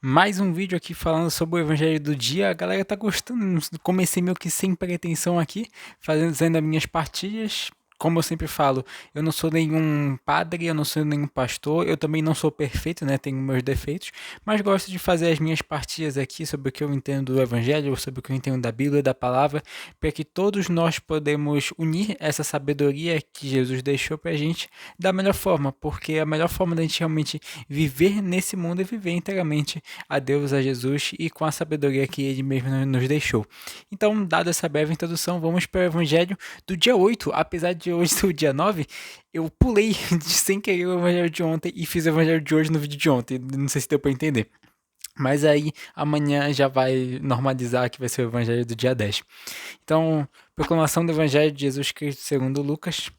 Mais um vídeo aqui falando sobre o evangelho do dia. A galera tá gostando. Comecei meio que sem pretensão aqui, fazendo as minhas partilhas. Como eu sempre falo, eu não sou nenhum padre, eu não sou nenhum pastor, eu também não sou perfeito, né? Tenho meus defeitos, mas gosto de fazer as minhas partilhas aqui sobre o que eu entendo do evangelho, sobre o que eu entendo da Bíblia, da palavra, para que todos nós podemos unir essa sabedoria que Jesus deixou pra gente da melhor forma, porque a melhor forma da gente realmente viver nesse mundo é viver inteiramente a Deus, a Jesus e com a sabedoria que Ele mesmo nos deixou. Então, dada essa breve introdução, vamos para o Evangelho do dia 8. Apesar de hoje ser o dia 9, eu pulei sem querer o Evangelho de ontem e fiz o Evangelho de hoje no vídeo de ontem. Não sei se deu para entender. Mas aí amanhã já vai normalizar que vai ser o Evangelho do dia 10. Então, proclamação do Evangelho de Jesus Cristo segundo Lucas.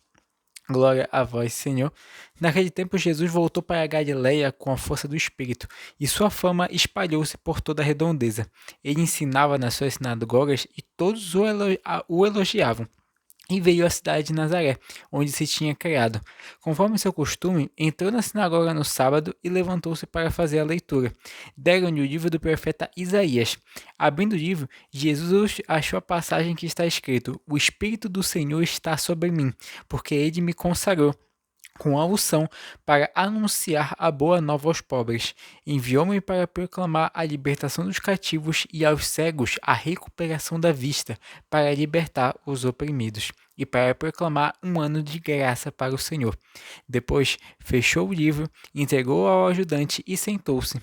Glória a vós, Senhor. Naquele tempo, Jesus voltou para a Galiléia com a força do Espírito, e sua fama espalhou-se por toda a redondeza. Ele ensinava nas suas sinagogas e todos o elogiavam. E veio à cidade de Nazaré, onde se tinha criado. Conforme seu costume, entrou na sinagoga no sábado e levantou-se para fazer a leitura. Deram-lhe o livro do profeta Isaías. Abrindo o livro, Jesus achou a passagem que está escrito: O Espírito do Senhor está sobre mim, porque ele me consagrou com a unção para anunciar a boa nova aos pobres. Enviou-me para proclamar a libertação dos cativos e aos cegos a recuperação da vista, para libertar os oprimidos e para proclamar um ano de graça para o Senhor. Depois, fechou o livro, entregou ao ajudante e sentou-se.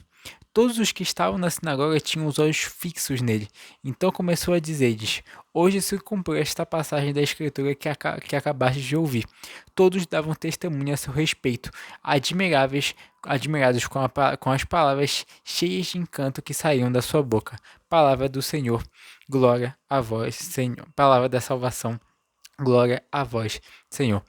Todos os que estavam na sinagoga tinham os olhos fixos nele. Então começou a dizer-lhes: Hoje se cumpriu esta passagem da Escritura que acabaste de ouvir. Todos davam testemunho a seu respeito, admirados com as palavras cheias de encanto que saíam da sua boca. Palavra do Senhor. Glória a vós, Senhor. Palavra da salvação. Glória a vós, Senhor.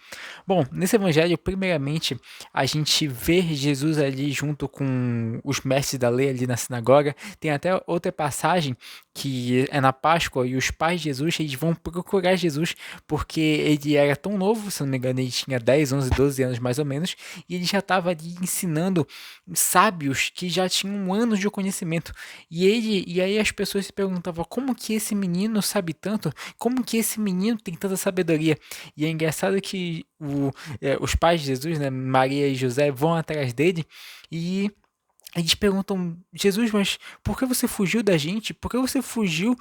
Bom, nesse evangelho, primeiramente, a gente vê Jesus ali junto com os mestres da lei ali na sinagoga. Tem até outra passagem que é na Páscoa e os pais de Jesus, eles vão procurar Jesus porque ele era tão novo, se não me engano, ele tinha 10, 11, 12 anos mais ou menos, e ele já estava ali ensinando sábios que já tinham anos de conhecimento. E aí as pessoas se perguntavam como que esse menino sabe tanto? Como que esse menino tem tanta sabedoria? E é engraçado que os pais de Jesus, né, Maria e José, vão atrás dele e eles perguntam: Jesus, mas por que você fugiu da gente? Por que você fugiu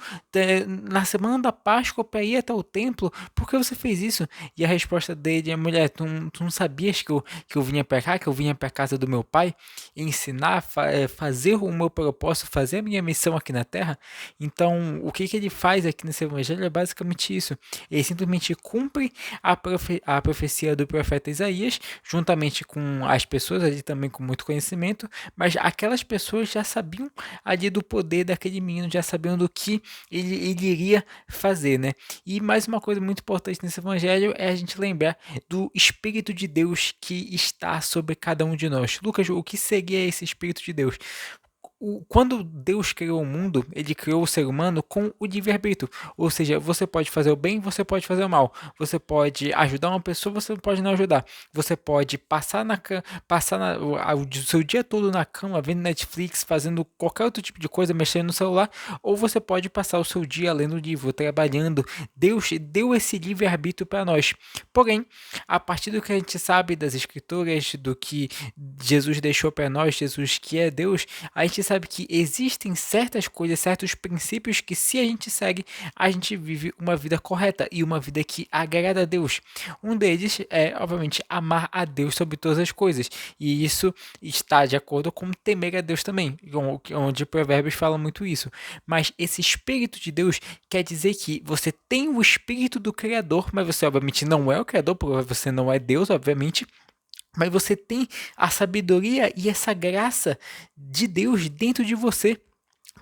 na semana da Páscoa para ir até o templo? Por que você fez isso? E a resposta dele é: mulher, tu não sabias que eu vinha para cá, que eu vinha para casa do meu pai ensinar, fazer o meu propósito, fazer a minha missão aqui na terra? Então, o que ele faz aqui nesse evangelho é basicamente isso. Ele simplesmente cumpre a profecia do profeta Isaías, juntamente com as pessoas ali também com muito conhecimento, mas aquelas pessoas já sabiam ali do poder daquele menino, já sabiam do que ele iria fazer, né? E mais uma coisa muito importante nesse evangelho é a gente lembrar do Espírito de Deus que está sobre cada um de nós. Lucas, o que seria esse Espírito de Deus? Quando Deus criou o mundo, ele criou o ser humano com o livre-arbítrio. Ou seja, você pode fazer o bem, você pode fazer o mal. Você pode ajudar uma pessoa, você pode não ajudar. Você pode o seu dia todo na cama, vendo Netflix, fazendo qualquer outro tipo de coisa, mexendo no celular. Ou você pode passar o seu dia lendo livro, trabalhando. Deus deu esse livre-arbítrio para nós. Porém, a partir do que a gente sabe das escrituras, do que Jesus deixou para nós, Jesus que é Deus, a gente sabe que existem certas coisas, certos princípios que se a gente segue, a gente vive uma vida correta e uma vida que agrada a Deus. Um deles é, obviamente, amar a Deus sobre todas as coisas. E isso está de acordo com temer a Deus também, onde Provérbios fala muito isso. Mas esse Espírito de Deus quer dizer que você tem o Espírito do Criador, mas você obviamente não é o Criador, porque você não é Deus, obviamente, mas você tem a sabedoria e essa graça de Deus dentro de você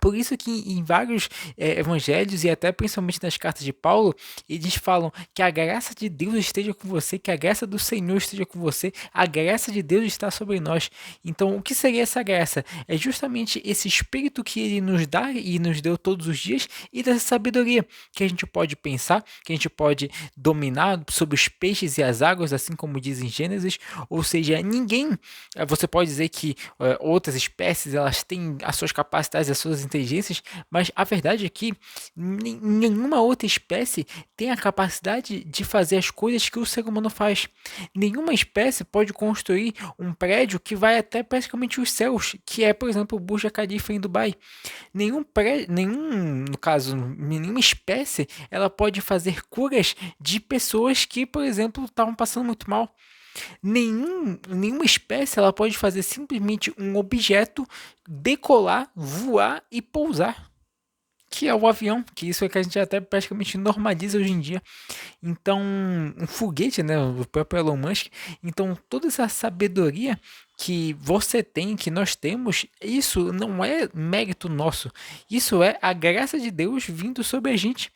Por isso que em vários evangelhos e até principalmente nas cartas de Paulo, eles falam que a graça de Deus esteja com você, que a graça do Senhor esteja com você, a graça de Deus está sobre nós. Então, o que seria essa graça? É justamente esse espírito que ele nos dá e nos deu todos os dias e dessa sabedoria que a gente pode pensar, que a gente pode dominar sobre os peixes e as águas, assim como diz em Gênesis. Ou seja, ninguém, você pode dizer que outras espécies elas têm as suas capacidades, as suas inteligências, mas a verdade é que nenhuma outra espécie tem a capacidade de fazer as coisas que o ser humano faz. Nenhuma espécie pode construir um prédio que vai até praticamente os céus, que é, por exemplo, o Burj Khalifa em Dubai. No caso, nenhuma espécie, ela pode fazer curas de pessoas que, por exemplo, estavam passando muito mal. Nenhuma espécie ela pode fazer simplesmente um objeto decolar, voar e pousar, que é o avião, que isso é que a gente até praticamente normaliza hoje em dia. Então, um foguete, né, o próprio Elon Musk. Então, toda essa sabedoria que você tem, que nós temos, isso não é mérito nosso. Isso é a graça de Deus vindo sobre a gente.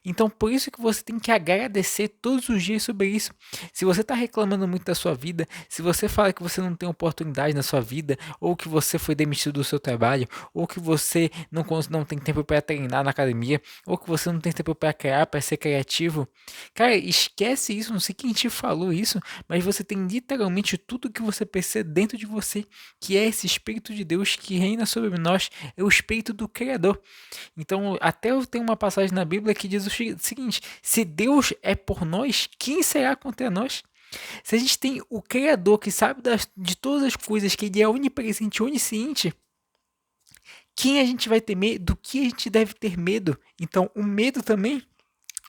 Então, por isso que você tem que agradecer todos os dias sobre isso. Se você está reclamando muito da sua vida, se você fala que você não tem oportunidade na sua vida, ou que você foi demitido do seu trabalho, ou que você não tem tempo para treinar na academia, ou que você não tem tempo para criar, para ser criativo, cara, esquece isso, não sei quem te falou isso, mas você tem literalmente tudo que você precisa dentro de você, que é esse Espírito de Deus que reina sobre nós, é o Espírito do Criador. Então, até eu tenho uma passagem na Bíblia que diz o seguinte: se Deus é por nós, quem será contra nós? Se a gente tem o Criador que sabe de todas as coisas, que ele é onipresente, onisciente, quem a gente vai ter medo? Do que a gente deve ter medo? Então, o medo também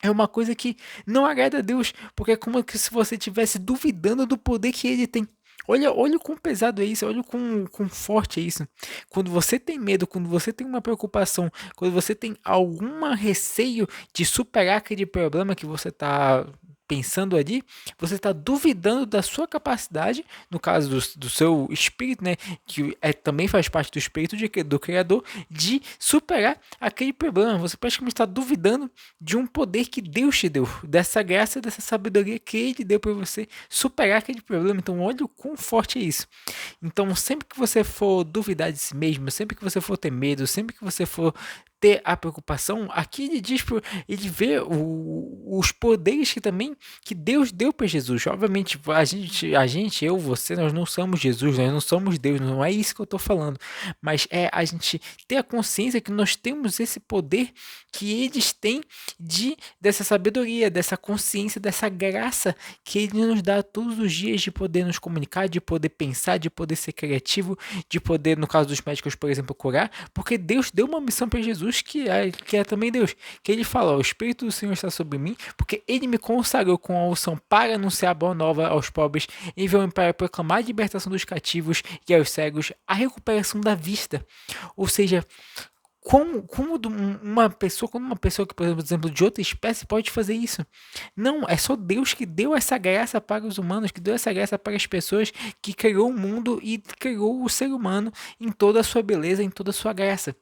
é uma coisa que não agrada a Deus, porque é como se você estivesse duvidando do poder que ele tem. Olha o quão pesado é isso, olha o quão forte é isso. Quando você tem medo, quando você tem uma preocupação, quando você tem algum receio de superar aquele problema que você está pensando ali, você está duvidando da sua capacidade, no caso do seu espírito, né, que também faz parte do espírito do Criador, de superar aquele problema. Você praticamente está duvidando de um poder que Deus te deu, dessa graça, dessa sabedoria que Ele deu para você superar aquele problema. Então, olha o quão forte é isso. Então, sempre que você for duvidar de si mesmo, sempre que você for ter medo, sempre que você for ter a preocupação, aqui ele diz, ele vê os poderes que Deus deu para Jesus. Obviamente, eu, você, nós não somos Jesus, nós não somos Deus, não é isso que eu estou falando, mas é a gente ter a consciência que nós temos esse poder que eles têm dessa sabedoria, dessa consciência, dessa graça que ele nos dá todos os dias de poder nos comunicar, de poder pensar, de poder ser criativo, de poder, no caso dos médicos, por exemplo, curar, porque Deus deu uma missão para Jesus que é também Deus, que ele fala: o Espírito do Senhor está sobre mim, porque ele me consagrou com a unção para anunciar a boa nova aos pobres, enviou-me para proclamar a libertação dos cativos e aos cegos, a recuperação da vista. Ou seja, quando uma pessoa que, por exemplo, de outra espécie pode fazer isso? Não, é só Deus que deu essa graça para os humanos, que deu essa graça para as pessoas, que criou o mundo e criou o ser humano em toda a sua beleza, em toda a sua graça.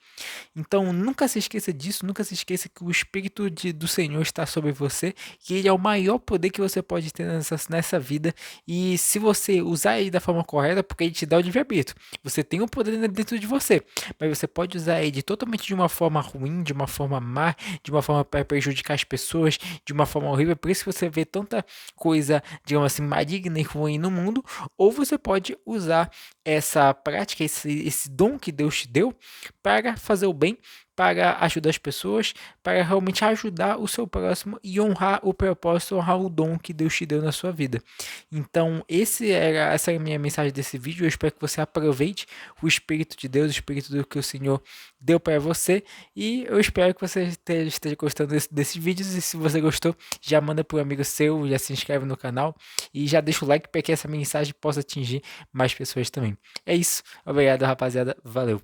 Então, nunca se esqueça disso, nunca se esqueça que o Espírito do Senhor está sobre você, que ele é o maior poder que você pode ter nessa vida, e se você usar ele da forma correta, porque ele te dá o livre-arbítrio, você tem o poder dentro de você, mas você pode usar ele totalmente de uma forma ruim, de uma forma má, de uma forma para prejudicar as pessoas, de uma forma horrível. Por isso que você vê tanta coisa, digamos assim, maligna e ruim no mundo. Ou você pode usar essa prática, esse dom que Deus te deu para fazer o bem, para ajudar as pessoas, para realmente ajudar o seu próximo e honrar o propósito, honrar o dom que Deus te deu na sua vida. Então, essa era a minha mensagem desse vídeo. Eu espero que você aproveite o Espírito de Deus, o Espírito do que o Senhor deu para você, e eu espero que você esteja gostando desses vídeos. E se você gostou, já manda para um amigo seu, já se inscreve no canal e já deixa o like para que essa mensagem possa atingir mais pessoas também. É isso. Obrigado, rapaziada. Valeu.